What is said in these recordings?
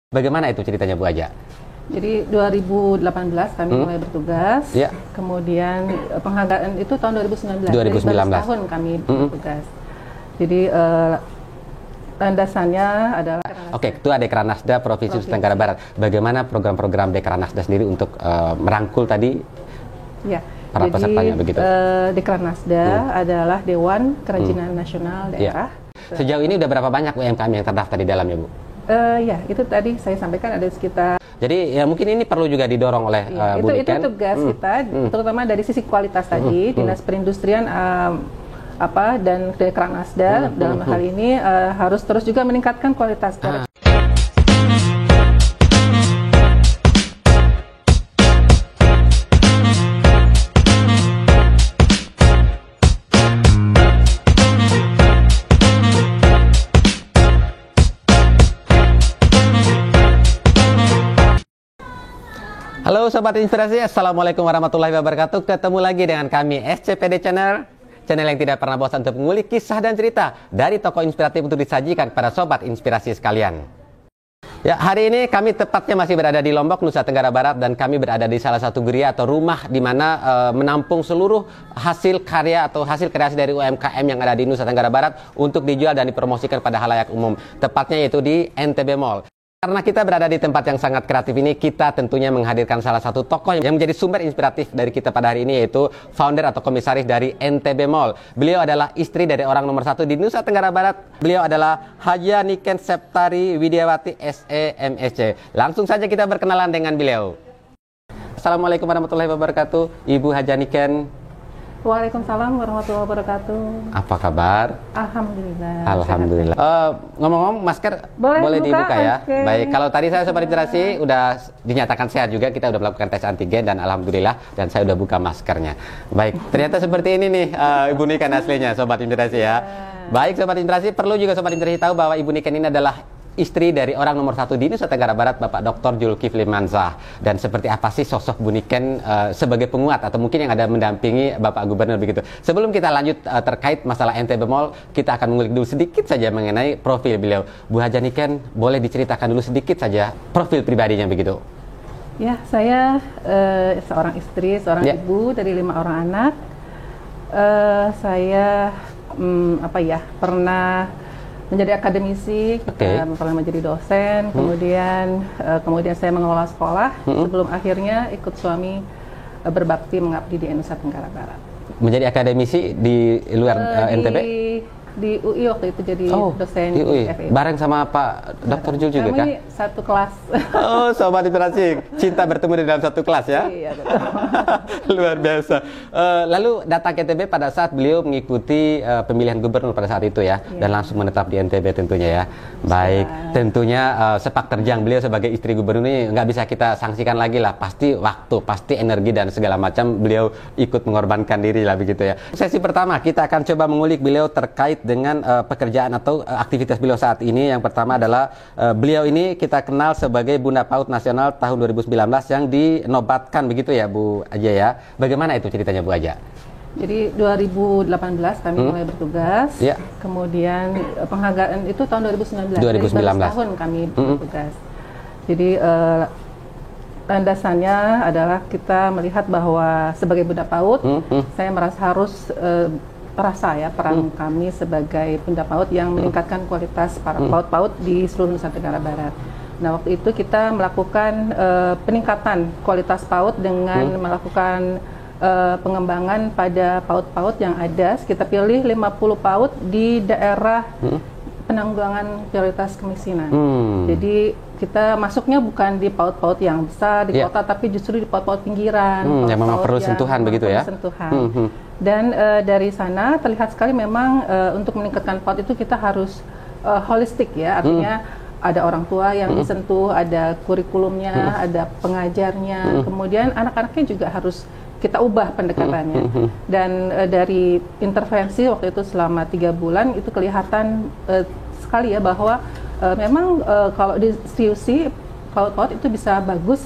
Bagaimana itu ceritanya Bu Aja? Jadi 2018 kami mulai bertugas, Ya. kemudian penghargaan itu tahun 2019. 2019. Jadi baru tahun kami bertugas. Jadi landasannya adalah Oke, Ketua Dekranasda Provinsi Nusa Tenggara Barat. Bagaimana program-program Dekranasda sendiri untuk merangkul tadi ya. para pesertanya begitu? Dekranasda adalah Dewan Kerajinan Nasional Daerah. Sejauh ini udah berapa banyak UMKM yang terdaftar di dalamnya, Bu? Ya, itu tadi saya sampaikan ada sekitar. Jadi ya mungkin ini perlu juga didorong oleh Bu Itu Niken. tugas kita, terutama dari sisi kualitas tadi, Dinas Perindustrian dan Dekranasda dalam hal ini harus terus juga meningkatkan kualitas. Halo Sobat Inspirasi, Assalamualaikum warahmatullahi wabarakatuh. Ketemu lagi dengan kami SCPD Channel yang tidak pernah bosan untuk mengulik kisah dan cerita dari tokoh inspiratif untuk disajikan kepada Sobat Inspirasi sekalian. Ya, hari ini kami tepatnya masih berada di Lombok, Nusa Tenggara Barat, dan kami berada di salah satu geria atau rumah di mana menampung seluruh hasil karya atau hasil kreasi dari UMKM yang ada di Nusa Tenggara Barat untuk dijual dan dipromosikan pada halayak umum. Tepatnya yaitu di NTB Mall. Karena kita berada di tempat yang sangat kreatif ini, kita tentunya menghadirkan salah satu tokoh yang menjadi sumber inspiratif dari kita pada hari ini, yaitu founder atau komisaris dari NTB Mall. Beliau adalah istri dari orang nomor 1 di Nusa Tenggara Barat. Beliau adalah Haja Niken Septari Widiawati SE MSc. Langsung saja kita berkenalan dengan beliau. Assalamualaikum warahmatullahi wabarakatuh, Ibu Haja Niken. Waalaikumsalam warahmatullahi wabarakatuh. Apa kabar? Alhamdulillah. Alhamdulillah. Ngomong-ngomong, masker boleh dibuka ya? Okay. Baik, kalau tadi saya Sobat Inspirasi udah dinyatakan sehat juga, kita udah melakukan tes antigen dan alhamdulillah, dan saya udah buka maskernya. Baik, ternyata seperti ini nih Ibu Niken aslinya, Sobat Inspirasi ya. Baik, Sobat Inspirasi, perlu juga Sobat Inspirasi tahu bahwa Ibu Niken ini adalah istri dari orang nomor 1 di Nusa Tenggara Barat, Bapak Dr. Zulkifli Mansyah. Dan seperti apa sih sosok Bu Niken sebagai penguat atau mungkin yang ada mendampingi Bapak Gubernur begitu. Sebelum kita lanjut terkait masalah NTB Mall, kita akan mengulik dulu sedikit saja mengenai profil beliau. Bu Haja Niken, boleh diceritakan dulu sedikit saja profil pribadinya begitu? Ya, saya seorang istri, seorang ibu dari 5 orang anak. Saya pernah menjadi akademisi, pernah menjadi dosen, kemudian saya mengelola sekolah sebelum akhirnya ikut suami berbakti mengabdi di Nusa Tenggara Barat. Menjadi akademisi di luar NTB? Di UI waktu itu jadi dosen di UI. FE. Bareng sama Pak Dr. Jul juga kah? Kami satu kelas. Oh, Sobat Inspirasi, cinta bertemu di dalam satu kelas ya? Iya, betul. Luar biasa. Lalu datang ke NTB pada saat beliau mengikuti pemilihan gubernur pada saat itu ya, dan langsung menetap di NTB tentunya ya. Baik, tentunya sepak terjang beliau sebagai istri gubernur ini nggak bisa kita sanksikan lagi lah. Pasti waktu, pasti energi dan segala macam beliau ikut mengorbankan diri lah begitu ya. Sesi pertama kita akan coba mengulik beliau terkait dengan pekerjaan atau aktivitas beliau saat ini. Yang pertama adalah beliau ini kita kenal sebagai Bunda PAUD Nasional tahun 2019 yang dinobatkan begitu ya Bu Aja ya. Bagaimana itu ceritanya Bu Aja? Jadi 2018 kami mulai bertugas, kemudian penghargaan itu tahun 2019. 2019. Jadi baru tahun kami bertugas. Jadi landasannya adalah kita melihat bahwa sebagai Bunda PAUD, saya merasa harus peran kami sebagai Bunda PAUD yang meningkatkan kualitas para PAUD-PAUD di seluruh Nusa Tenggara Barat. Nah, waktu itu kita melakukan peningkatan kualitas PAUD dengan melakukan pengembangan pada PAUD-PAUD yang ada. Kita pilih 50 PAUD di daerah penanggulangan prioritas kemiskinan. Jadi kita masuknya bukan di PAUD-PAUD yang besar di kota, tapi justru di PAUD-PAUD pinggiran. Yang memang perlu sentuhan begitu ya? Sentuhan. Dan dari sana terlihat sekali memang untuk meningkatkan PAUD itu kita harus holistik ya, artinya ada orang tua yang disentuh, ada kurikulumnya, ada pengajarnya, kemudian anak-anaknya juga harus kita ubah pendekatannya. Dan dari intervensi waktu itu selama 3 bulan itu kelihatan sekali ya bahwa memang kalau distribusi PAUD-PAUD itu bisa bagus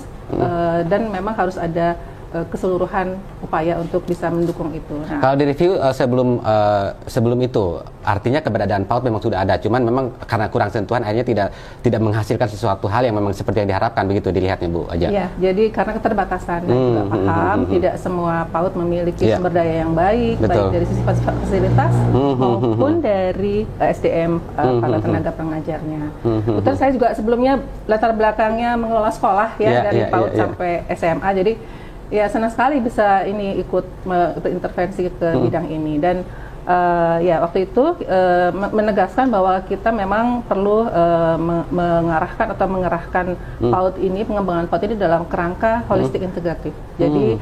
dan memang harus ada keseluruhan upaya untuk bisa mendukung itu. Nah, kalau di review sebelum itu, artinya keberadaan PAUD memang sudah ada, cuman memang karena kurang sentuhan akhirnya tidak menghasilkan sesuatu hal yang memang seperti yang diharapkan, begitu dilihatnya Bu Aja. Iya, jadi karena keterbatasan dan juga paham, tidak semua PAUD memiliki sumber daya yang baik, baik dari sisi fasilitas maupun dari SDM para tenaga pengajarnya. Betul, saya juga sebelumnya latar belakangnya mengelola sekolah dari PAUD sampai SMA, jadi ya senang sekali bisa ini ikut berintervensi ke bidang ini. Dan ya waktu itu menegaskan bahwa kita memang perlu mengarahkan atau mengerahkan PAUD ini, pengembangan PAUD ini dalam kerangka holistik integratif. Jadi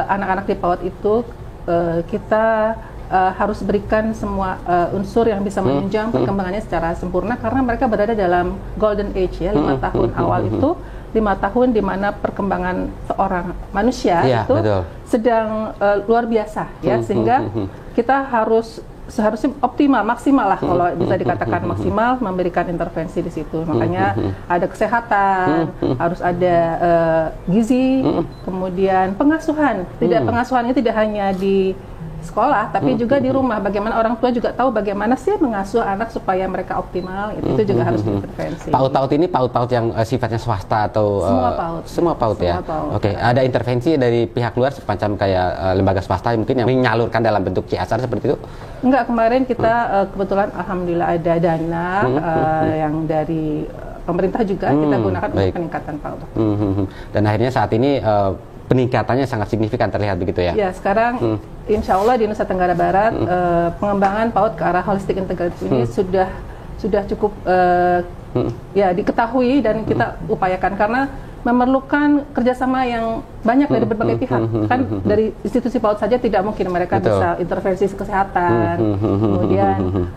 anak-anak di PAUD itu kita harus berikan semua unsur yang bisa menunjang perkembangannya secara sempurna, karena mereka berada dalam golden age ya, 5 tahun awal itu 5 tahun di mana perkembangan seorang manusia itu sedang luar biasa ya, sehingga kita seharusnya optimal, maksimal lah kalau bisa dikatakan maksimal memberikan intervensi di situ. Makanya ada kesehatan, harus ada gizi, kemudian pengasuhan. Pengasuhannya tidak hanya di sekolah, tapi juga di rumah. Bagaimana orang tua juga tahu bagaimana sih mengasuh anak supaya mereka optimal, itu juga harus diintervensi. PAUD ini PAUD yang sifatnya swasta atau semua PAUD ya? Oke, ada intervensi dari pihak luar semacam kayak lembaga swasta mungkin yang menyalurkan dalam bentuk CSR seperti itu? Enggak, kemarin kita kebetulan alhamdulillah ada dana yang dari pemerintah juga kita gunakan untuk peningkatan PAUD. Dan akhirnya saat ini peningkatannya sangat signifikan terlihat begitu ya? Ya, sekarang insya Allah di Nusa Tenggara Barat pengembangan PAUD ke arah holistik integratif ini sudah cukup ya diketahui dan kita upayakan, karena memerlukan kerjasama yang banyak dari berbagai pihak. Kan dari institusi PAUD saja tidak mungkin mereka bisa intervensi kesehatan, kemudian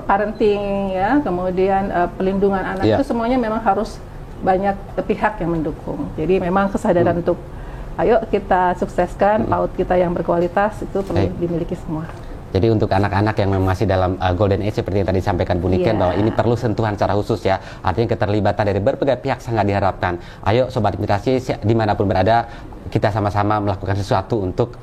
parenting ya, kemudian pelindungan anak, itu semuanya memang harus banyak pihak yang mendukung. Jadi memang kesadaran untuk ayo kita sukseskan PAUD kita yang berkualitas itu perlu dimiliki semua. Jadi untuk anak-anak yang memang masih dalam golden age seperti yang tadi disampaikan Bu Niken, bahwa ini perlu sentuhan secara khusus ya. Artinya keterlibatan dari berbagai pihak sangat diharapkan. Ayo Sobat Inspirasi dimanapun berada, kita sama-sama melakukan sesuatu untuk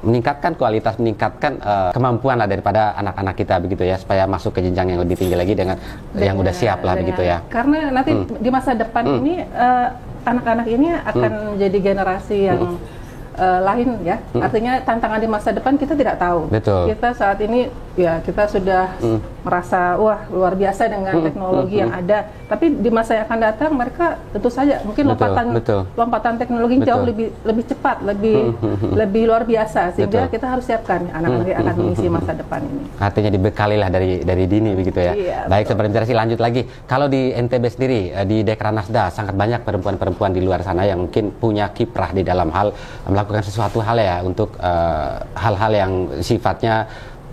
meningkatkan kualitas, meningkatkan kemampuan lah daripada anak-anak kita begitu ya, supaya masuk ke jenjang yang lebih tinggi lagi dengan yang udah siap lah begitu ya. Karena nanti di masa depan ini anak-anak ini akan jadi generasi yang lain ya. Artinya tantangan di masa depan kita tidak tahu. Kita saat ini ya kita sudah merasa wah luar biasa dengan teknologi yang ada. Tapi di masa yang akan datang mereka tentu saja mungkin lompatan teknologi jauh lebih cepat, lebih luar biasa, sehingga kita harus siapkan anak-anak yang akan mengisi masa depan ini. Artinya dibekali lah dari dini begitu ya. Baik, Sobat Inspirasi, lanjut lagi. Kalau di NTB sendiri di Dekranasda sangat banyak perempuan-perempuan di luar sana yang mungkin punya kiprah di dalam hal melakukan sesuatu hal ya untuk hal-hal yang sifatnya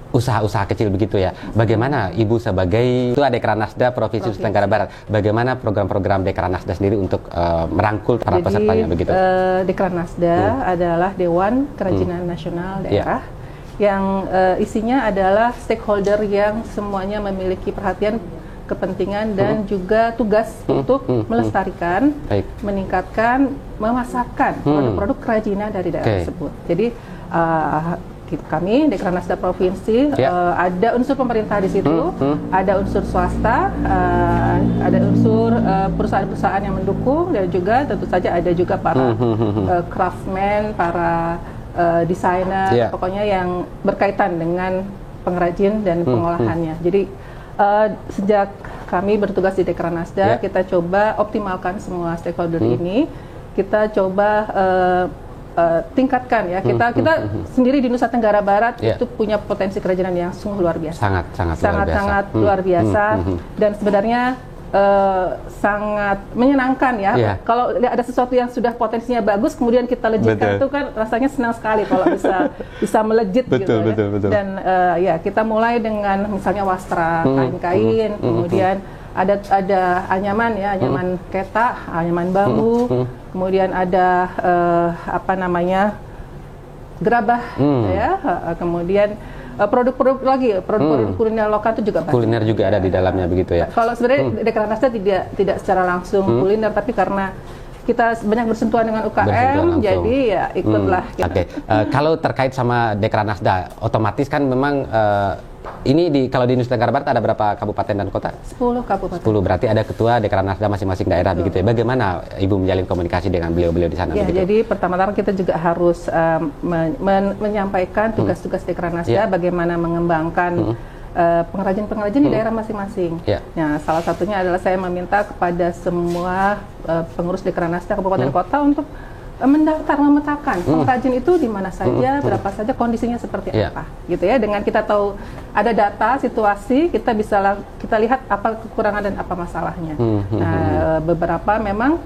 usaha-usaha kecil begitu ya. Bagaimana Ibu sebagai Ketua Dekranasda Provinsi Nusa Tenggara Barat, bagaimana program-program Dekranasda sendiri untuk merangkul para pesertanya begitu? Dekranasda adalah Dewan Kerajinan Nasional Daerah yang isinya adalah stakeholder yang semuanya memiliki perhatian, kepentingan dan juga tugas untuk melestarikan, meningkatkan, memasarkan produk-produk kerajinan dari daerah tersebut. Jadi kami Dekranasda Provinsi ada unsur pemerintah di situ, ada unsur swasta, ada unsur perusahaan-perusahaan yang mendukung, dan juga tentu saja ada juga para craftsman, para desainer, pokoknya yang berkaitan dengan pengrajin dan pengolahannya. Jadi sejak kami bertugas di Dekranasda, kita coba optimalkan semua stakeholder ini. Kita coba tingkatkan ya. Kita sendiri di Nusa Tenggara Barat itu punya potensi kerajinan yang sungguh luar biasa. Sangat luar biasa. Dan sebenarnya sangat menyenangkan ya. Kalau ada sesuatu yang sudah potensinya bagus kemudian kita lejitkan, itu kan rasanya senang sekali kalau bisa melejit gitu ya. Dan ya kita mulai dengan misalnya wastra, kain-kain, kemudian ada anyaman ya, anyaman ketak, anyaman bambu, kemudian ada gerabah ya, kemudian produk-produk lagi, produk-produk kuliner lokal itu juga banyak. Kuliner juga ada di dalamnya begitu ya. Kalau sebenarnya Dekranasda tidak secara langsung kuliner, tapi karena kita banyak bersentuhan dengan UKM, jadi ya ikutlah kita. Oke. Kalau terkait sama Dekranasda, otomatis kan memang ini kalau di Nusa Tenggara Barat ada berapa kabupaten dan kota? 10 kabupaten. 10, berarti ada ketua Dekranasda masing-masing daerah begitu ya. Bagaimana Ibu menjalin komunikasi dengan beliau-beliau di sana? Ya, begitu? jadi pertama-tama kita juga harus menyampaikan tugas-tugas Dekranasda, bagaimana mengembangkan pengrajin-pengrajin di daerah masing-masing. Nah, salah satunya adalah saya meminta kepada semua pengurus Dekranasda kabupaten kota untuk mendaftar, memetakan pengrajin itu di mana saja, berapa saja, kondisinya seperti apa, gitu ya. Dengan kita tahu ada data, situasi, kita lihat apa kekurangan dan apa masalahnya. Nah, beberapa memang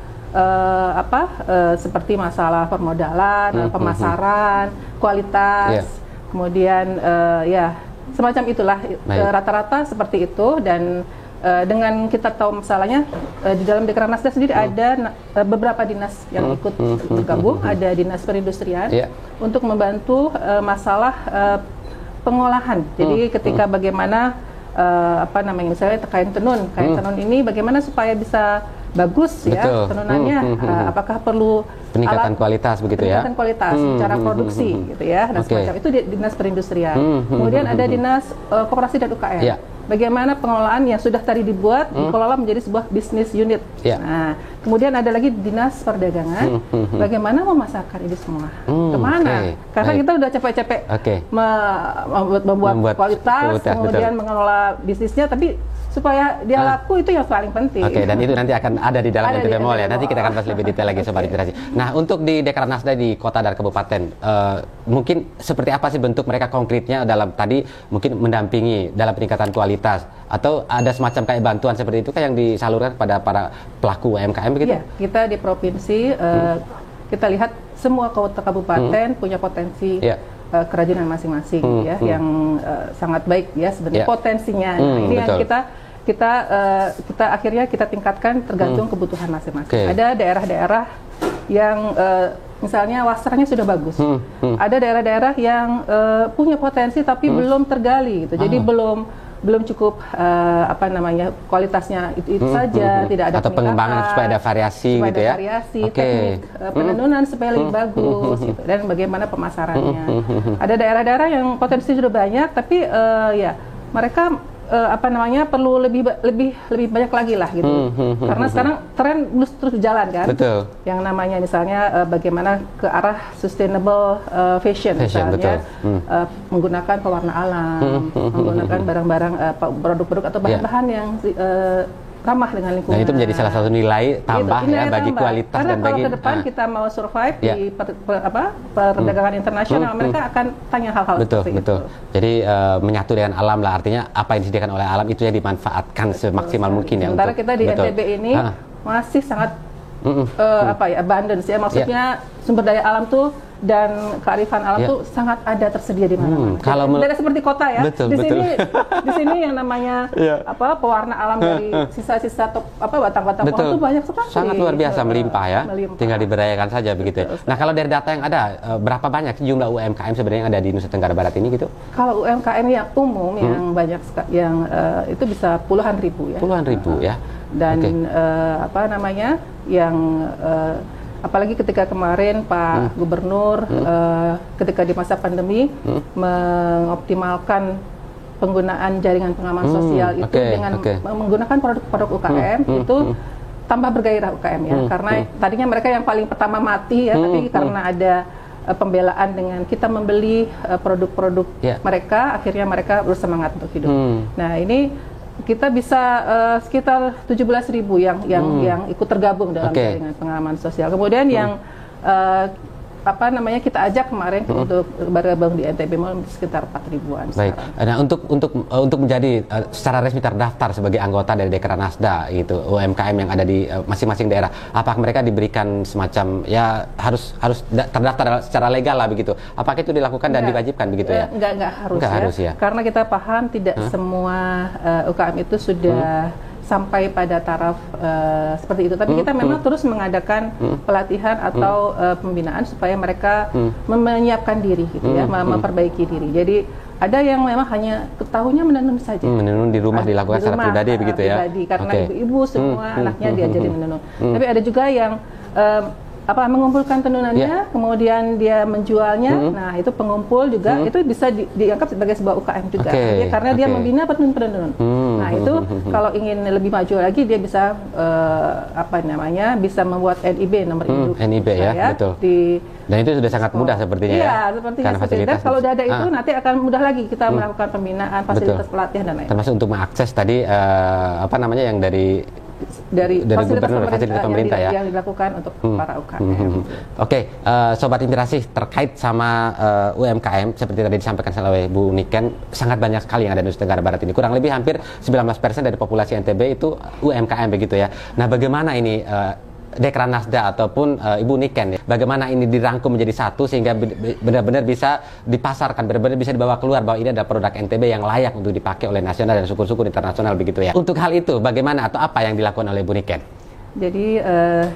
seperti masalah permodalan, pemasaran, kualitas, kemudian semacam itulah, rata-rata seperti itu. Dan dengan kita tahu masalahnya, di dalam Dekranasda sendiri ada beberapa dinas yang ikut bergabung, ada dinas perindustrian untuk membantu masalah pengolahan. Jadi ketika bagaimana misalnya kain tenun ini bagaimana supaya bisa bagus ya tenunannya, apakah perlu peningkatan kualitas begitu ya? Peningkatan kualitas secara produksi gitu ya. Nah, semacam itu dinas perindustrian. Kemudian ada dinas koperasi dan UKM. Bagaimana pengelolaan yang sudah tadi dibuat dikelola menjadi sebuah bisnis unit. Nah, kemudian ada lagi dinas perdagangan. Bagaimana memasarkan ini semua? Kemana? Karena kita udah capek-capek membuat kualitas, kemudian mengelola bisnisnya, tapi supaya dia laku itu yang paling penting. Dan itu nanti akan ada di dalam NTB Mall ya. Nanti kita akan bahas lebih detail lagi Sobat Inspirasi. Nah, untuk di Dekranasda di kota dan kabupaten, mungkin seperti apa sih bentuk mereka konkretnya dalam tadi mungkin mendampingi dalam peningkatan kualitas, atau ada semacam kayak bantuan seperti itu kan yang disalurkan kepada para pelaku UMKM begitu? Iya, kita di provinsi kita lihat semua kota kabupaten punya potensi kerajinan masing-masing yang sangat baik ya sebenarnya potensinya. Nah, ini yang kita akhirnya kita tingkatkan tergantung kebutuhan masing-masing. Ada daerah-daerah yang misalnya wasranya sudah bagus. Ada daerah-daerah yang punya potensi tapi belum tergali gitu. Jadi belum cukup kualitasnya itu saja, tidak ada atau pengembangan supaya ada variasi supaya gitu ada ya. Variasi, teknik penenunan supaya lebih bagus gitu, dan bagaimana pemasarannya. Ada daerah-daerah yang potensi sudah banyak tapi mereka perlu lebih banyak lagi lah gitu. Karena sekarang tren terus jalan kan. Betul. Yang namanya misalnya bagaimana ke arah sustainable fashion misalnya, menggunakan pewarna alam, menggunakan barang-barang produk-produk atau bahan-bahan yang ramah dengan lingkungan. Dan itu menjadi salah satu nilai tambah bagi kualitas. Karena dan bagi kalau ke depan kita mau survive di perdagangan internasional, mereka akan tanya hal-hal seperti itu. Jadi menyatu dengan alam lah, artinya apa yang disediakan oleh alam itu yang dimanfaatkan semaksimal mungkin ya. Sementara kita di NTB ini masih sangat abundance ya, maksudnya sumber daya alam tuh dan kearifan alam tuh sangat ada tersedia di mana-mana. Kalau tidak seperti kota ya. Di sini yang namanya pewarna alam dari sisa-sisa batang-batang pohon itu banyak sekali. Sangat luar biasa, melimpah ya. Tinggal diberdayakan saja begitu ya. Nah, kalau dari data yang ada, berapa banyak jumlah UMKM sebenarnya yang ada di Nusa Tenggara Barat ini gitu? Kalau UMKM yang umum yang banyak yang itu bisa puluhan ribu ya. Puluhan ribu ya. Dan yang apalagi ketika kemarin Pak Gubernur ketika di masa pandemi mengoptimalkan penggunaan jaringan pengaman sosial itu dengan menggunakan produk-produk UKM itu tambah bergairah UKM ya, karena tadinya mereka yang paling pertama mati ya, tapi karena ada pembelaan dengan kita membeli produk-produk mereka, akhirnya mereka bersemangat untuk hidup. Nah, ini kita bisa sekitar 17.000 yang ikut tergabung dalam jaringan pengaman sosial. Kemudian yang kita ajak kemarin untuk bergabung di NTB Mall sekitar 4.000-an. Baik. Nah, untuk menjadi secara resmi terdaftar sebagai anggota dari Dekranasda gitu, UMKM yang ada di masing-masing daerah, apakah mereka diberikan semacam harus terdaftar secara legal lah begitu? Apakah itu dilakukan dan diwajibkan begitu ya? Enggak harus ya. Karena kita paham tidak semua UKM itu sudah sampai pada taraf seperti itu, tapi kita memang terus mengadakan pelatihan atau pembinaan supaya mereka menyiapkan diri gitu ya, memperbaiki diri. Jadi ada yang memang hanya tahunya menenun saja. Menenun di rumah dilakukan secara pribadi begitu ya. Karena ibu-ibu semua anaknya diajarin menenun. Tapi ada juga yang mengumpulkan tenunannya, kemudian dia menjualnya. Nah, itu pengumpul juga itu bisa dianggap sebagai sebuah UKM juga. Karena dia membina penenun-penenun. Nah, itu kalau ingin lebih maju lagi dia bisa bisa membuat NIB, nomor induk. NIB ya, betul. Dan itu sudah sangat mudah sepertinya ya. Iya, sepertinya seperti itu. Kalau udah ada itu nanti akan mudah lagi kita melakukan pembinaan, fasilitas pelatihan dan lain-lain. Termasuk untuk mengakses tadi yang dari fasilitas pemerintah yang dilakukan untuk para UKM. Oke, Sobat Inspirasi, terkait sama UMKM seperti tadi disampaikan oleh Bu Niken, sangat banyak sekali yang ada di Nusa Tenggara Barat ini. Kurang lebih hampir 19% dari populasi NTB itu UMKM begitu ya. Nah, bagaimana ini Dekran Nasda ataupun Ibu Niken, bagaimana ini dirangkum menjadi satu sehingga benar-benar bisa dipasarkan, benar-benar bisa dibawa keluar bahwa ini adalah produk NTB yang layak untuk dipakai oleh nasional dan suku-suku internasional begitu ya. Untuk hal itu bagaimana atau apa yang dilakukan oleh Ibu Niken? Jadi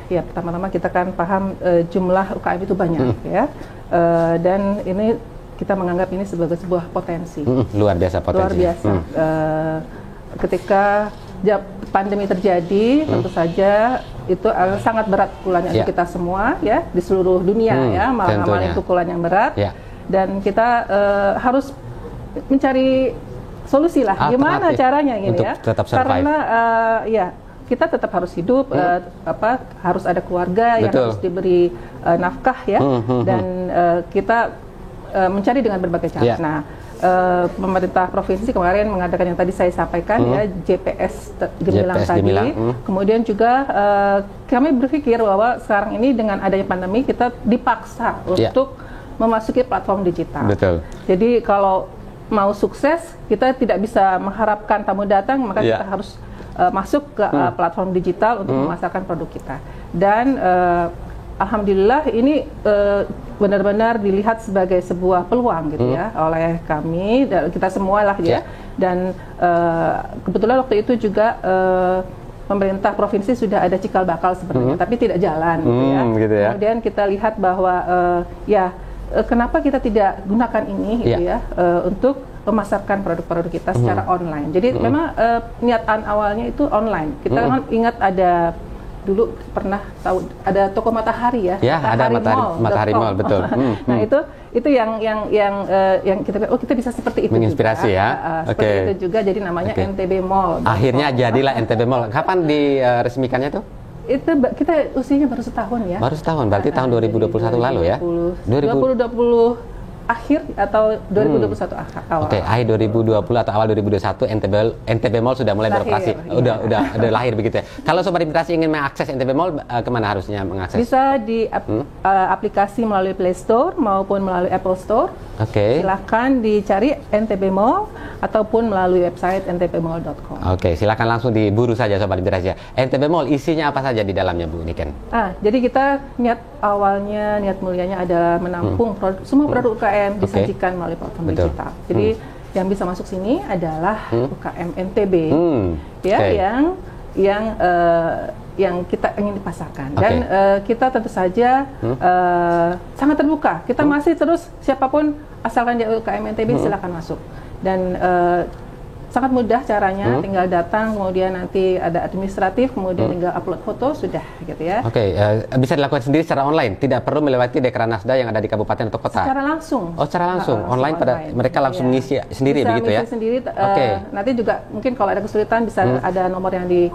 pertama-tama kita kan paham jumlah UKM itu banyak ya, dan ini kita menganggap ini sebagai sebuah potensi. Luar biasa potensi. Luar biasa. Ketika pandemi terjadi, tentu saja itu sangat berat pukulannya untuk kita semua ya, di seluruh dunia ya, malah itu pukulan yang berat. Dan kita harus mencari solusi lah, gimana caranya ini ya, karena kita tetap harus hidup, harus ada keluarga yang harus diberi nafkah ya, dan kita mencari dengan berbagai cara. Nah, pemerintah provinsi kemarin mengadakan yang tadi saya sampaikan ya, JPS Gemilang tadi. Kemudian juga kami berpikir bahwa sekarang ini dengan adanya pandemi kita dipaksa untuk memasuki platform digital. Jadi kalau mau sukses kita tidak bisa mengharapkan tamu datang, maka kita harus masuk ke platform digital untuk memasarkan produk kita. Dan alhamdulillah ini benar-benar dilihat sebagai sebuah peluang gitu ya oleh kami dan kita semua lah ya. Dan kebetulan waktu itu juga pemerintah provinsi sudah ada cikal bakal sebenarnya, tapi tidak jalan gitu ya. Kemudian kita lihat bahwa kenapa kita tidak gunakan ini gitu ya untuk memasarkan produk-produk kita secara online. Jadi memang niatan awalnya itu online. Kita kan ingat ada dulu pernah tahu ada toko Matahari ya, Matahari Mall, betul. Nah itu yang kita kita bisa seperti itu, menginspirasi juga. Ya. Seperti itu juga, jadi namanya NTB Mall. Akhirnya jadilah NTB Mall. Kapan diresmikannya tuh? Itu kita usianya baru setahun ya. Baru setahun, berarti tahun 2021 lalu ya. 2020 akhir atau 2021 awal. Akhir 2020 atau awal 2021 NTB Mall sudah mulai beroperasi. Udah lahir begitu ya. Kalau Sobat Inspirasi ingin mengakses NTB Mall, kemana harusnya mengakses? Bisa di aplikasi melalui Play Store maupun melalui Apple Store. Silakan dicari NTB Mall ataupun melalui website ntbmall.com. Silakan langsung diburu saja Sobat Inspirasi. NTB Mall isinya apa saja di dalamnya, Bu Niken? Jadi kita niat mulianya adalah menampung semua produk UKM disajikan melalui platform digital. Jadi yang bisa masuk sini adalah UKM NTB yang kita ingin dipasarkan. Dan kita tentu saja sangat terbuka. Kita masih terus siapapun asalkan dia UKM NTB silakan masuk. Dan sangat mudah caranya, tinggal datang, kemudian nanti ada administratif, kemudian tinggal upload foto, sudah gitu ya. Bisa dilakukan sendiri secara online, tidak perlu melewati Dekran Nasda yang ada di kabupaten atau kota? Secara langsung. Secara langsung, online mereka langsung mengisi sendiri bisa begitu ya? Bisa sendiri, nanti juga mungkin kalau ada kesulitan bisa ada nomor yang di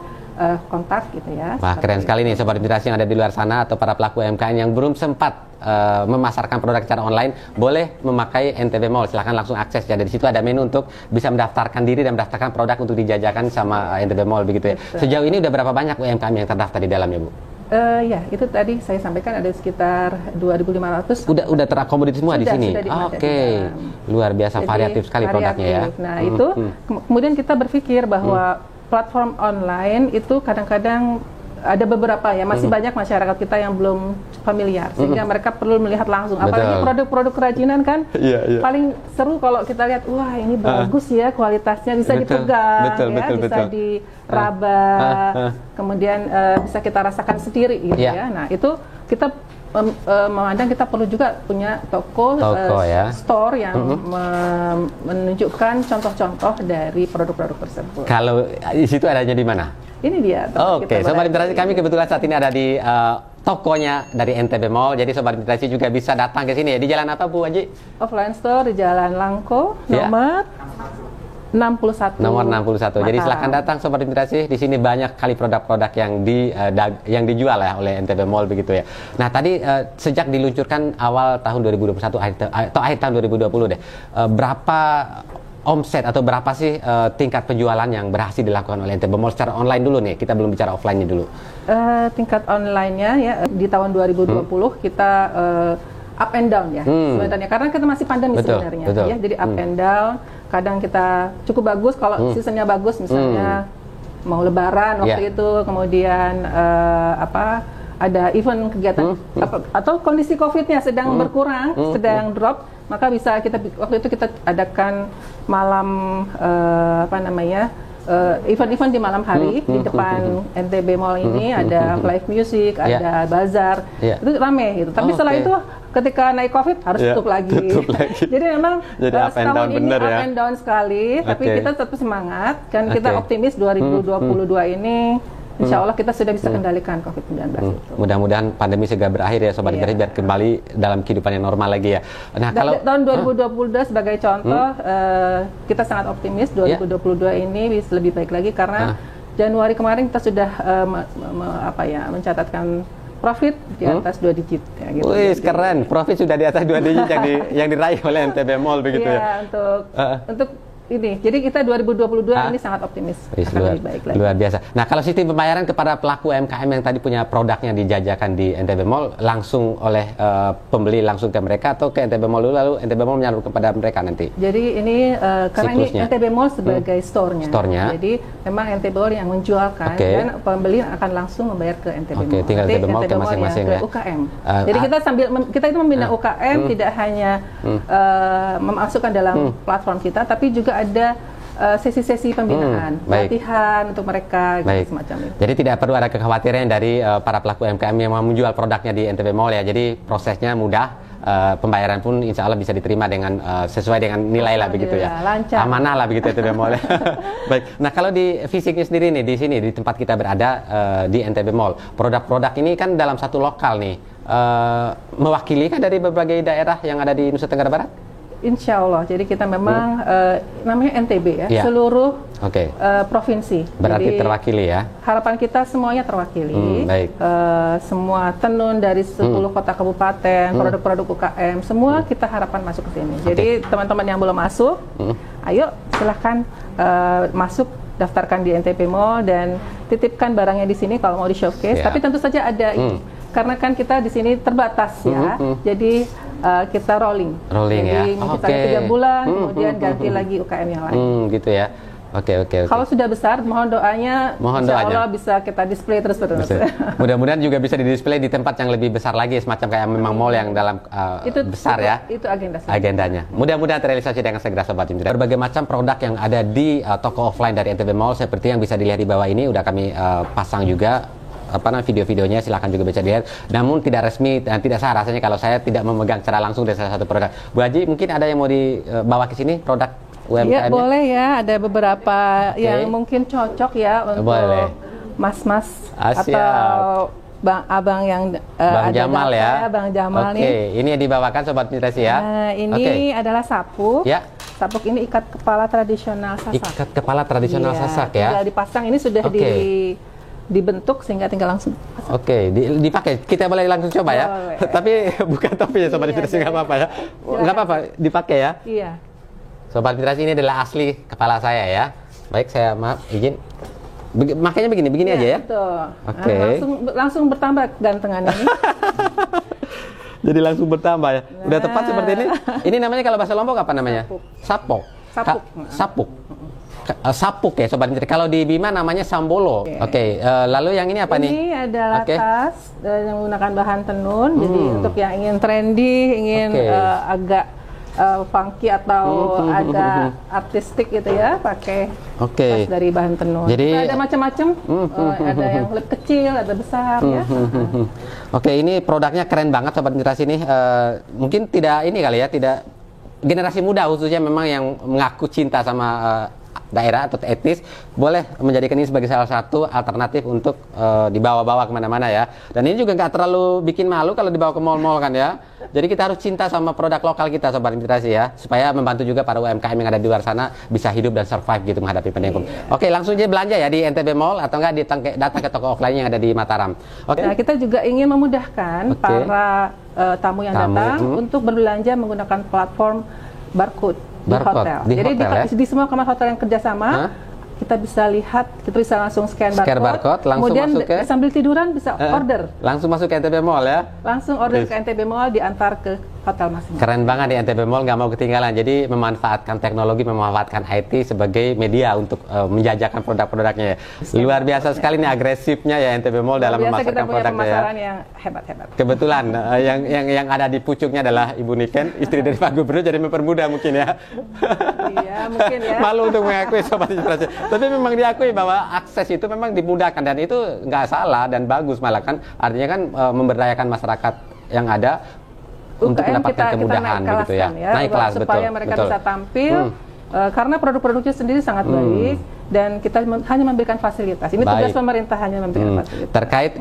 kontak gitu ya. Wah, keren sekali nih Sobat Inspirasi yang ada di luar sana atau para pelaku UMKM yang belum sempat memasarkan produk secara online, boleh memakai NTB Mall. Silahkan langsung akses ya. Di situ ada menu untuk bisa mendaftarkan diri dan mendaftarkan produk untuk dijajakan sama NTB Mall begitu ya. Sejauh ini udah berapa banyak UMKM yang terdaftar di dalamnya, Bu? Itu tadi saya sampaikan ada sekitar 2.500. Udah terakomodir semua di sini. Luar biasa. Jadi, variatif sekali produknya ya. Nah, itu kemudian kita berpikir bahwa platform online itu kadang-kadang ada beberapa ya, masih banyak masyarakat kita yang belum familiar, sehingga mereka perlu melihat langsung. Apalagi produk-produk kerajinan kan paling seru kalau kita lihat, wah ini bagus ya kualitasnya, bisa dipegang, bisa diraba, kemudian bisa kita rasakan sendiri gitu ya. Nah itu kita memandang kita perlu juga punya toko store yang menunjukkan contoh-contoh dari produk-produk tersebut. Kalau di situ adanya di mana? Ini dia. Oke, Sobat Inspirasi, kami kebetulan saat ini ada di tokonya dari NTB Mall. Jadi Sobat Inspirasi juga bisa datang ke sini ya. Di jalan apa Bu Haji? Offline store di Jalan Langko, nomor 61. Nomor 61. Jadi silahkan datang Sobat Inspirasi. Di sini banyak kali produk-produk yang dijual ya oleh NTB Mall begitu ya. Nah, tadi sejak diluncurkan awal tahun 2021 atau akhir tahun 2020 deh. Berapa omset atau berapa sih tingkat penjualan yang berhasil dilakukan oleh NTB Mall secara online dulu nih? Kita belum bicara offline-nya dulu. Tingkat online-nya ya di tahun 2020 kita up and down ya sebenarnya, karena kita masih pandemi sebenarnya ya. Jadi up and down. Kadang kita cukup bagus kalau seasonnya bagus, misalnya mau Lebaran waktu itu, kemudian ada event kegiatan atau kondisi COVID-nya sedang berkurang, sedang drop, maka bisa waktu itu kita adakan malam event-event di malam hari di depan NTB Mall ini, ada live music, ada bazar, itu rame gitu. Tapi setelah itu ketika naik COVID harus tutup lagi. Jadi memang setahun ini up and down sekali, tapi kita tetap semangat kan, kita optimis 2022 ini Insya Allah kita sudah bisa kendalikan COVID-19 itu. Mudah-mudahan pandemi segera berakhir ya Sobat Inspirasi, biar kembali dalam kehidupan yang normal lagi ya. Nah, kalau tahun 2022 sebagai contoh, kita sangat optimis 2022 ini bisa lebih baik lagi, karena Januari kemarin kita sudah mencatatkan profit di atas 2 digit ya, gitu. Wih, keren. Profit sudah di atas 2 digit yang diraih oleh NTB Mall begitu ya. Untuk ini. Jadi kita 2022 ini sangat optimis akan lebih baik lagi. Luar biasa. Nah, kalau sistem pembayaran kepada pelaku UMKM yang tadi punya produknya dijajakan di NTB Mall, langsung oleh pembeli langsung ke mereka atau ke NTB Mall dulu, lalu NTB Mall menyalurkan kepada mereka nanti? Jadi ini karena siklusnya. Ini NTB Mall sebagai store-nya. Jadi memang NTB Mall yang menjualkan dan pembeli akan langsung membayar ke NTB Mall. Tinggal NTB Mall ke masing-masing ya. UKM. Jadi kita itu membina UKM, tidak hanya memasukkan dalam platform kita, tapi juga ada sesi-sesi pembinaan, pelatihan untuk mereka, gitu, semacam itu. Jadi tidak perlu ada kekhawatiran dari para pelaku UMKM yang mau menjual produknya di NTB Mall ya. Jadi prosesnya mudah, pembayaran pun insya Allah bisa diterima dengan sesuai dengan nilai lah begitu ya. Lancar. Amanah lah begitu NTB Mall. Baik. Nah, kalau di fisiknya sendiri nih, di sini di tempat kita berada di NTB Mall, produk-produk ini kan dalam satu lokal nih, mewakili kan dari berbagai daerah yang ada di Nusa Tenggara Barat? Insya Allah. Jadi kita memang namanya NTB ya, seluruh provinsi. Berarti jadi, terwakili ya. Harapan kita semuanya terwakili. Semua tenun dari 10 kota kabupaten, produk-produk UKM, semua kita harapan masuk ke sini. Jadi teman-teman yang belum masuk, ayo silahkan masuk, daftarkan di NTB Mall dan titipkan barangnya di sini kalau mau di showcase. Tapi tentu saja ada karena kan kita di sini terbatas ya. Jadi kita rolling. Jadi misalnya 3 bulan, kemudian ganti lagi UKM yang lain. Gitu ya. Oke. Kalau sudah besar, mohon doanya. Insya Allah bisa kita display terus. Mudah-mudahan juga bisa di-display di tempat yang lebih besar lagi, semacam kayak memang mall yang dalam besar ya. Itu agendanya. Mudah-mudahan terrealisasi dengan segera Sobat Inspirasi. Berbagai macam produk yang ada di toko offline dari NTB Mall, seperti yang bisa dilihat di bawah ini, udah kami pasang juga video-videonya, silahkan juga bisa dilihat. Namun tidak resmi dan tidak sah rasanya kalau saya tidak memegang secara langsung dari salah satu produk. Bu Haji, mungkin ada yang mau dibawa ke sini produk UMKM? Ya boleh ya, ada beberapa yang mungkin cocok ya untuk mas-mas atau abang yang Bang Jamal ya. Bang Jamal nih. Ini yang dibawakan Sobat Inspirasi ya. Ini adalah sabuk. Sabuk ini ikat kepala tradisional Sasak. Ikat kepala tradisional Sasak ya. Tinggal dipasang, ini sudah dibentuk sehingga tinggal langsung pasang. Dipakai. Kita boleh langsung coba ya. Tapi bukan topi ya Sobat Inspirasi, nggak apa-apa ya. Nggak apa-apa, dipakai ya. Iya. Sobat Inspirasi, ini adalah asli kepala saya ya. Baik, saya izin. Makanya begini aja ya. Betul. Langsung bertambah gantengannya ini. Jadi langsung bertambah ya. Udah tepat seperti ini. Ini namanya kalau bahasa Lombok apa namanya? Sapok. Sapuk ya Sobat Inspirasi. Kalau di Bima namanya sambolo. Lalu yang ini apa nih? Ini adalah tas yang menggunakan bahan tenun. Jadi untuk yang ingin trendy, ingin agak funky atau agak artistik gitu ya, pakai tas dari bahan tenun. Jadi ada macam-macam. Ada yang lebih kecil, ada besar ya. Ini produknya keren banget Sobat Inspirasi ini. Mungkin tidak ini kali ya, tidak generasi muda khususnya memang yang mengaku cinta sama daerah atau etnis, boleh menjadikan ini sebagai salah satu alternatif untuk dibawa-bawa kemana-mana ya. Dan ini juga nggak terlalu bikin malu kalau dibawa ke mall-mall kan ya. Jadi kita harus cinta sama produk lokal kita Sobat Inspirasi ya, supaya membantu juga para UMKM yang ada di luar sana bisa hidup dan survive gitu menghadapi pandemi. Oke, langsung aja belanja ya di NTB Mall atau enggak datang ke toko offline yang ada di Mataram. Oke. Nah, kita juga ingin memudahkan para tamu yang datang untuk berbelanja menggunakan platform barcode di hotel. Jadi hotel, di semua kamar hotel yang kerjasama, kita bisa lihat, kita bisa langsung scan barcode, langsung kemudian masuk ke, sambil tiduran bisa order. Langsung masuk ke NTB Mall ya? Langsung order ke NTB Mall, diantar ke hotel masing-masing. Keren banget di NTB Mall, nggak mau ketinggalan. Jadi memanfaatkan teknologi, memanfaatkan IT sebagai media untuk menjajakan produk-produknya ya. Luar biasa sekali nih agresifnya ya NTB Mall dalam memasarkan produknya ya. Pemasaran yang hebat-hebat. Kebetulan yang ada di pucuknya adalah Ibu Niken, istri dari Pak Gubernur, jadi mempermudah mungkin ya. Iya, mungkin ya. Malu untuk mengakui Sobat Inspirasi. Tapi memang diakui bahwa akses itu memang dimudahkan dan itu nggak salah dan bagus, malah kan artinya kan memberdayakan masyarakat yang ada untuk mendapatkan kemudahan begitu ya. Naik kelas supaya mereka bisa tampil karena produk-produknya sendiri sangat baik dan kita hanya memberikan fasilitas. Ini tugas pemerintah, hanya memberikan fasilitas. Terkait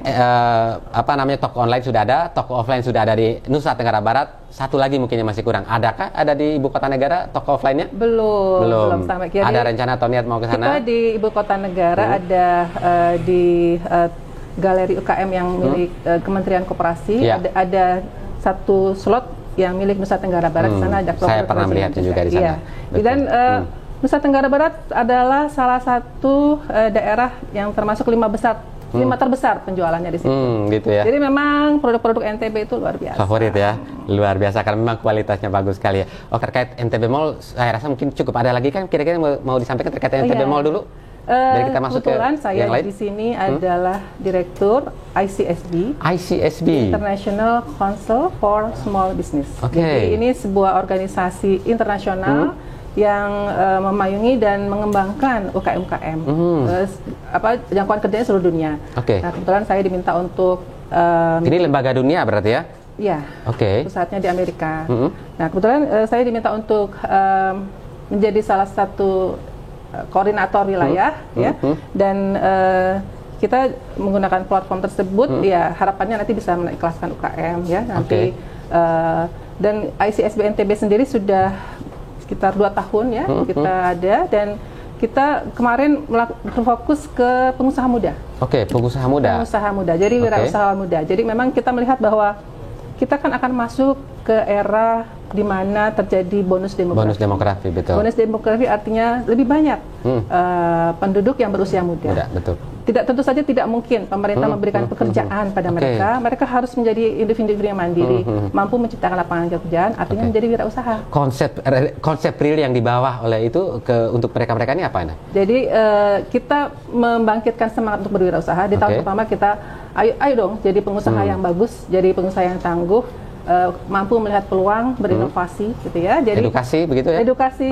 toko online sudah ada, toko offline sudah ada di Nusa Tenggara Barat. Satu lagi mungkin yang masih kurang. Adakah ada di ibu kota negara toko offline-nya? Belum sampai kiri. Ada rencana atau niat mau ke sana? Kita di ibu kota negara ada di Galeri UKM yang milik Kementerian Koperasi, ada satu slot yang milik Nusa Tenggara Barat. Di sana ada saya pernah melihatnya juga di sana. Iya. Dan Nusa Tenggara Barat adalah salah satu daerah yang termasuk 5 terbesar penjualannya di sini. Gitu ya. Jadi memang produk-produk NTB itu luar biasa. Favorit ya, luar biasa karena memang kualitasnya bagus sekali ya. Terkait NTB Mall, saya rasa mungkin cukup. Ada lagi kan kira-kira mau disampaikan terkait NTB Mall dulu? Dari kita masuk kebetulan ke saya yang lain. Di sini adalah direktur ICSB, International Council for Small Business. Jadi ini sebuah organisasi internasional yang memayungi dan mengembangkan UKM-UKM, jangkauan kerjanya seluruh dunia. Nah, kebetulan saya diminta untuk ini lembaga dunia berarti ya? Iya. Pusatnya di Amerika. Nah, kebetulan saya diminta untuk menjadi salah satu koordinator wilayah ya, dan kita menggunakan platform tersebut ya, harapannya nanti bisa mengikhlaskan UKM ya nanti. Dan ICSB NTB sendiri sudah sekitar 2 tahun ya kita ada, dan kita kemarin berfokus ke pengusaha muda. Pengusaha muda. Pengusaha muda. Jadi wirausaha muda. Jadi memang kita melihat bahwa kita kan akan masuk ke era di mana terjadi bonus demografi. Bonus demografi, betul. Bonus demografi artinya lebih banyak penduduk yang berusia muda. Betul. Tentu saja tidak mungkin pemerintah memberikan pekerjaan pada mereka. Mereka harus menjadi individu yang mandiri, mampu menciptakan lapangan pekerjaan, artinya menjadi wirausaha. Konsep real yang dibawa oleh itu untuk mereka-mereka ini apa? Jadi kita membangkitkan semangat untuk berwirausaha. Di tahun pertama kita, ayo dong jadi pengusaha yang bagus, jadi pengusaha yang tangguh, mampu melihat peluang, berinovasi gitu ya. Jadi edukasi begitu ya. Edukasi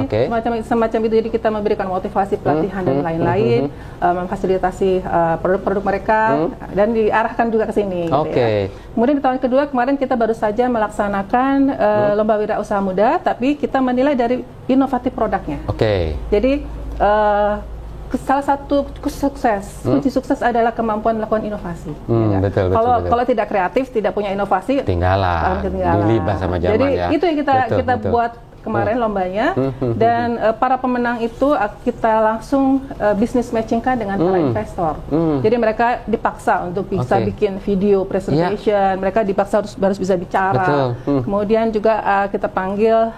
semacam itu. Jadi kita memberikan motivasi, pelatihan dan lain-lain, memfasilitasi produk-produk mereka dan diarahkan juga ke sini gitu ya. Kemudian di tahun kedua kemarin kita baru saja melaksanakan lomba wirausaha muda, tapi kita menilai dari inovatif produknya. Jadi salah satu kunci sukses adalah kemampuan melakukan inovasi. Betul. Kalau tidak kreatif, tidak punya inovasi, ketinggalan. Dilibas sama zaman. Jadi ya. itu yang kita buat kemarin lombanya, dan para pemenang itu kita langsung business matchingkan dengan para investor. Jadi mereka dipaksa untuk bisa bikin video presentation, mereka dipaksa harus bisa bicara. Kemudian juga kita panggil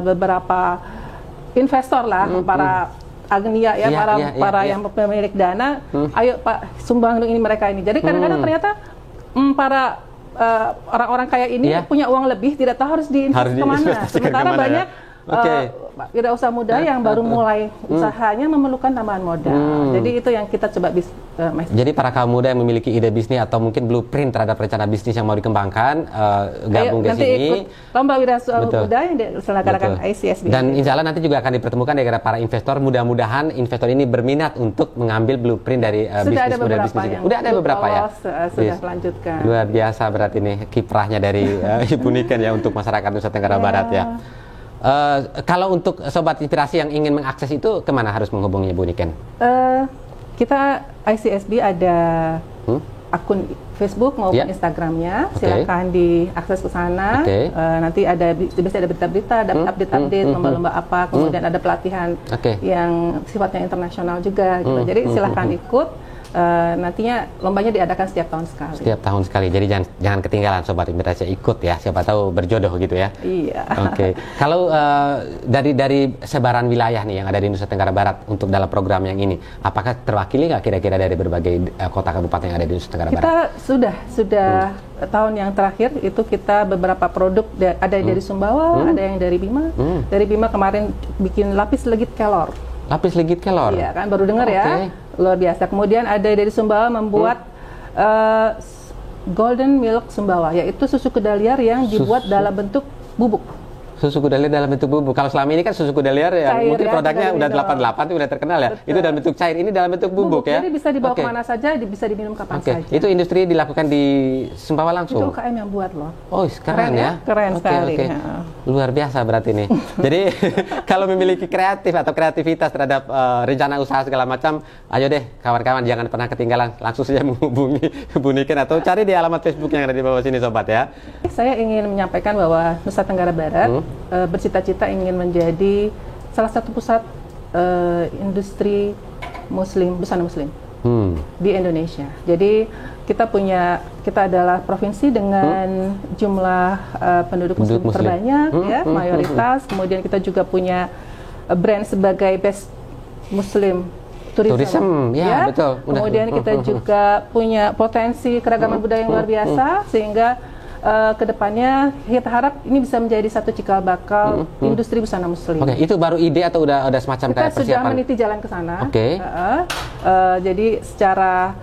beberapa investor lah, para Agnia ya, para yang pemilik dana, ayo Pak sumbang ini mereka ini. Jadi kadang-kadang ternyata para orang-orang kaya ini punya uang lebih, tidak tahu harus diinvestasi kemana. Sementara banyak wirausaha muda yang baru mulai usahanya memerlukan tambahan modal. Jadi itu yang kita coba jadi para kaum muda yang memiliki ide bisnis atau mungkin blueprint terhadap rencana bisnis yang mau dikembangkan, gabung ke sini. Ikut lomba wirausaha muda yang diselenggarakan ICSB. Dan insya Allah nanti juga akan dipertemukan dengan para investor. Mudah-mudahan investor ini berminat untuk mengambil blueprint dari bisnis model bisnis ini. Sudah ada beberapa ya. Sudah melanjutkan. Luar biasa berarti nih kiprahnya dari Ibu Niken ya untuk masyarakat Nusa Tenggara Barat ya. Kalau untuk Sobat Inspirasi yang ingin mengakses itu, kemana harus menghubungi Bu Niken? Kita ICSB ada akun Facebook maupun Instagramnya, silakan diakses ke sana. Nanti biasanya ada berita-berita, ada update-update lomba-lomba apa, kemudian ada pelatihan yang sifatnya internasional juga. Gitu. Jadi silakan ikut. Nantinya lombanya diadakan setiap tahun sekali. Setiap tahun sekali. Jadi jangan ketinggalan Sobat Inspirasi, ikut ya. Siapa tahu berjodoh gitu ya. Iya. Kalau dari sebaran wilayah nih yang ada di Nusa Tenggara Barat untuk dalam program yang ini, apakah terwakili nggak kira-kira dari berbagai kota kabupaten yang ada di Nusa Tenggara Barat? Kita sudah tahun yang terakhir itu kita beberapa produk ada dari Sumbawa, ada yang dari Bima. Dari Bima kemarin bikin lapis legit kelor. Lapis legit kelor? Iya kan, baru dengar ya. Luar biasa. Kemudian ada dari Sumbawa membuat Golden Milk Sumbawa, yaitu susu kuda liar yang dibuat dalam bentuk bubuk. Susu kuda liar dalam bentuk bubuk. Kalau selama ini kan susu kuda liar ya, mungkin produknya udah 88 itu udah terkenal ya. Betul. Itu dalam bentuk cair, ini dalam bentuk bubuk ya. Jadi bisa dibawa kemana saja, bisa diminum kapan saja. Itu industri dilakukan di Sumbawa langsung? Itu UKM yang buat loh. Oh, keren ya? Keren sekali. Luar biasa berarti nih. Jadi kalau memiliki kreatif atau kreativitas terhadap rencana usaha segala macam, ayo deh kawan-kawan jangan pernah ketinggalan, langsung saja menghubungi Bu Niken atau cari di alamat Facebook yang ada di bawah sini Sobat ya. Saya ingin menyampaikan bahwa Nusa Tenggara Barat bercita-cita ingin menjadi salah satu pusat industri busana muslim di Indonesia. Jadi kita adalah provinsi dengan jumlah penduduk muslim terbanyak, ya, mayoritas. Kemudian kita juga punya brand sebagai best muslim tourism, ya betul. Kemudian kita juga punya potensi keragaman budaya yang luar biasa, sehingga kedepannya kita harap ini bisa menjadi satu cikal bakal industri busana muslim. Itu baru ide atau udah semacam kita kayak persiapan? Kita sudah meniti jalan ke sana. Jadi secara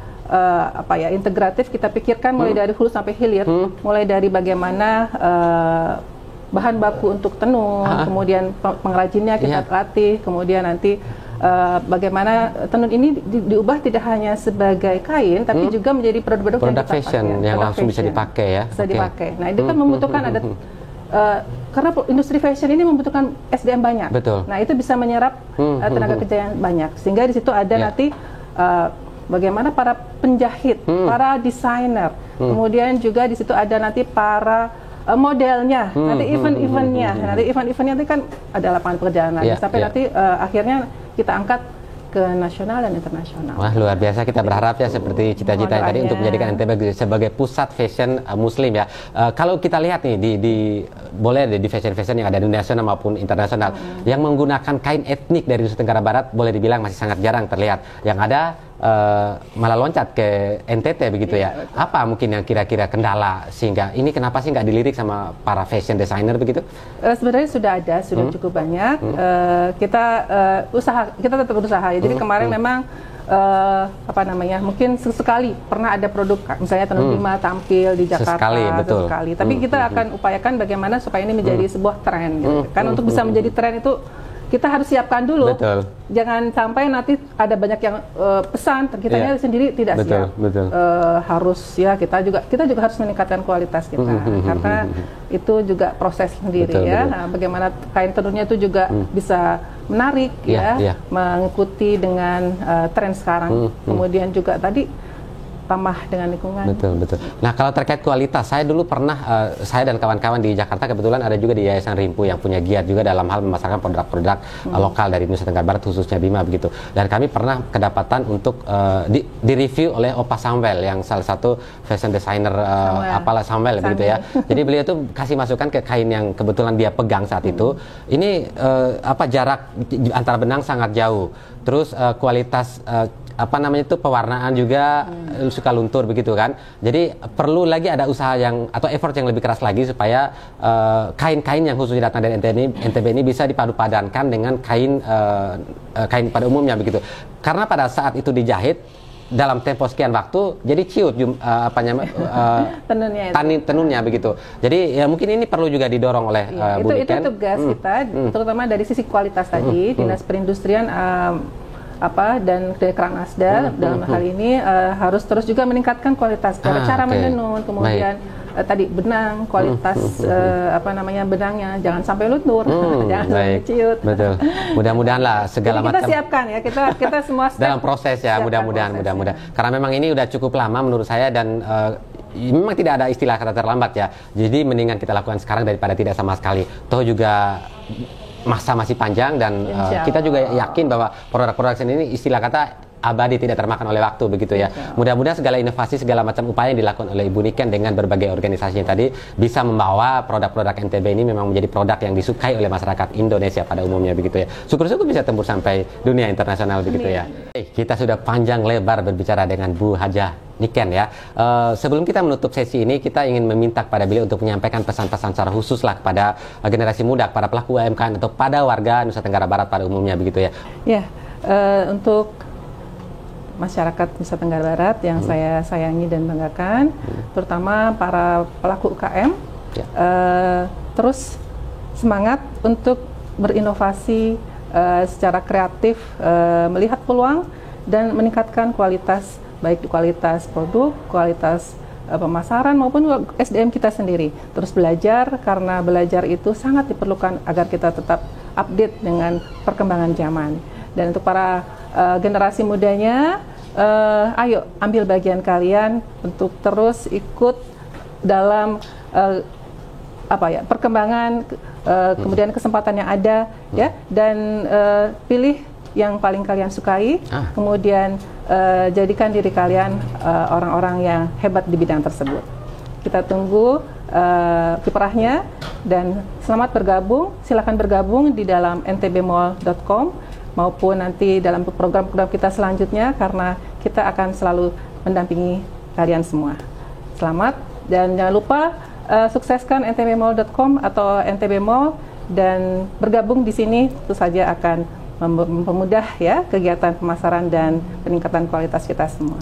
integratif kita pikirkan mulai dari hulu sampai hilir, mulai dari bagaimana bahan baku untuk tenun, kemudian pengrajinnya kita latih, kemudian nanti bagaimana tenun ini diubah tidak hanya sebagai kain, tapi juga menjadi produk fashion yang langsung bisa dipakai ya. Bisa dipakai. Nah itu kan membutuhkan karena industri fashion ini membutuhkan SDM banyak. Betul. Nah itu bisa menyerap tenaga kerja yang banyak, sehingga di situ ada nanti bagaimana para penjahit, para desainer, kemudian juga di situ ada nanti para modelnya, nanti event-eventnya itu kan ada lapangan pekerjaan lagi sampai nanti akhirnya kita angkat ke nasional dan internasional. Wah, luar biasa. Kita berharap ya seperti cita-cita tadi untuk menjadikan NTB sebagai pusat fashion muslim ya. Kalau kita lihat nih boleh di fashion yang ada di nasional maupun internasional yang menggunakan kain etnik dari Nusa Tenggara Barat boleh dibilang masih sangat jarang terlihat. Yang ada malah loncat ke NTT begitu ya. Betul. Apa mungkin yang kira-kira kendala sehingga ini kenapa sih nggak dilirik sama para fashion designer begitu? Sebenarnya sudah cukup banyak. Kita tetap berusaha ya. Jadi kemarin memang mungkin sesekali pernah ada produk misalnya Tenun Bima tampil di Jakarta sesekali. Tapi kita akan upayakan bagaimana supaya ini menjadi sebuah tren gitu. Kan untuk bisa menjadi tren itu kita harus siapkan dulu. Betul. Jangan sampai nanti ada banyak yang pesan, kitanya sendiri tidak siap. Betul. Harus ya kita juga harus meningkatkan kualitas kita karena itu juga proses sendiri ya. Nah, bagaimana kain tenunnya itu juga bisa menarik mengikuti dengan tren sekarang. Kemudian juga tadi ramah dengan lingkungan. Betul. Nah, kalau terkait kualitas, saya dulu pernah, saya dan kawan-kawan di Jakarta kebetulan ada juga di Yayasan Rimpu yang punya giat juga dalam hal memasarkan produk-produk lokal dari Nusa Tenggara Barat, khususnya Bima begitu. Dan kami pernah kedapatan untuk direview oleh Opa Samuel yang salah satu fashion designer Samuel begitu ya. Jadi beliau tuh kasih masukan ke kain yang kebetulan dia pegang saat itu. Ini jarak antara benang sangat jauh. Terus kualitas pewarnaan juga suka luntur begitu kan. Jadi perlu lagi ada usaha atau effort yang lebih keras lagi supaya kain-kain yang khususnya datang dari NTB ini bisa dipadu-padankan dengan kain pada umumnya begitu. Karena pada saat itu dijahit dalam tempo sekian waktu jadi ciut tenunnya begitu. Jadi ya mungkin ini perlu juga didorong oleh Bu Niken. Itu tugas kita terutama dari sisi kualitas tadi. Dinas Perindustrian dan Dekranasda dalam hal ini harus terus juga meningkatkan kualitas cara menenun, kemudian tadi benang, kualitas benangnya jangan sampai luntur, jangan sampai ciut. Betul. Mudah-mudahan lah segala Jadi kita macam siapkan ya, kita semua step dalam proses ya, mudah-mudahan. Karena memang ini udah cukup lama menurut saya, dan memang tidak ada istilah kata terlambat ya. Jadi mendingan kita lakukan sekarang daripada tidak sama sekali. Toh juga masa masih panjang, dan kita juga yakin bahwa produk-produk ini istilah kata abadi, tidak termakan oleh waktu begitu ya. Mudah-mudahan segala inovasi, segala macam upaya yang dilakukan oleh Ibu Niken dengan berbagai organisasi tadi bisa membawa produk-produk NTB ini memang menjadi produk yang disukai oleh masyarakat Indonesia pada umumnya begitu ya. Syukur-syukur bisa tembus sampai dunia internasional begitu ya. Kita sudah panjang lebar berbicara dengan Bu Haja Niken ya. Sebelum kita menutup sesi ini, kita ingin meminta kepada beliau untuk menyampaikan pesan-pesan secara khusus lah kepada generasi muda, para pelaku UMKM atau pada warga Nusa Tenggara Barat pada umumnya begitu ya. Ya, untuk masyarakat Nusa Tenggara Barat yang saya sayangi dan banggakan, terutama para pelaku UKM, terus semangat untuk berinovasi secara kreatif, melihat peluang dan meningkatkan kualitas, baik kualitas produk, kualitas pemasaran maupun SDM kita sendiri. Terus belajar, karena belajar itu sangat diperlukan agar kita tetap update dengan perkembangan zaman. Dan untuk para generasi mudanya, ayo ambil bagian kalian untuk terus ikut dalam perkembangan, kemudian kesempatan yang ada ya, dan pilih yang paling kalian sukai, kemudian jadikan diri kalian orang-orang yang hebat di bidang tersebut. Kita tunggu kiprahnya, dan selamat bergabung. Silakan bergabung di dalam ntbmall.com maupun nanti dalam program-program kita selanjutnya, karena kita akan selalu mendampingi kalian semua. Selamat, dan jangan lupa sukseskan ntbmall.com atau NTB Mall, dan bergabung di sini tentu saja akan mempermudah ya kegiatan pemasaran dan peningkatan kualitas kita semua.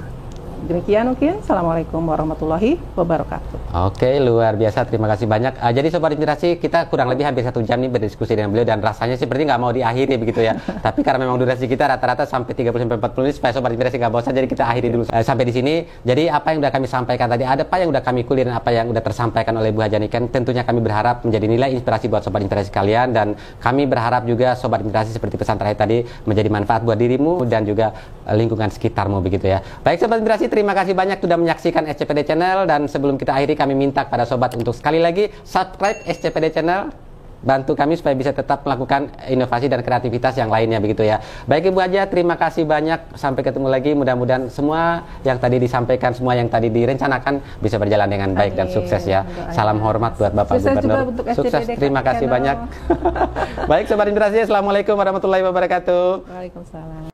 Demikian mungkin. Assalamualaikum warahmatullahi wabarakatuh. Oke, luar biasa. Terima kasih banyak. Jadi Sobat Inspirasi, kita kurang lebih hampir 1 jam nih berdiskusi dengan beliau, dan rasanya seperti nggak mau diakhiri begitu ya. Tapi karena memang durasi kita rata-rata sampai 30-40 menit, supaya Sobat Inspirasi nggak bosan, jadi kita akhiri dulu sampai di sini. Jadi apa yang udah kami sampaikan tadi, ada apa yang udah kami kulik dan apa yang udah tersampaikan oleh Bu Haja Niken, tentunya kami berharap menjadi nilai inspirasi buat Sobat Inspirasi kalian, dan kami berharap juga Sobat Inspirasi seperti pesan terakhir tadi menjadi manfaat buat dirimu dan juga lingkungan sekitarmu begitu ya. Baik Sobat Inspirasi, terima kasih banyak sudah menyaksikan SCPD Channel, dan sebelum kita akhiri kami minta kepada sobat untuk sekali lagi subscribe SCPD Channel, bantu kami supaya bisa tetap melakukan inovasi dan kreativitas yang lainnya begitu ya. Baik Ibu Haja, terima kasih banyak, sampai ketemu lagi. Mudah-mudahan semua yang tadi disampaikan, semua yang tadi direncanakan bisa berjalan dengan baik dan sukses ya. Salam hormat buat Bapak Gubernur. Sukses, terima kasih banyak. Baik Sobat Inspirasi, Assalamualaikum warahmatullahi wabarakatuh. Waalaikumsalam.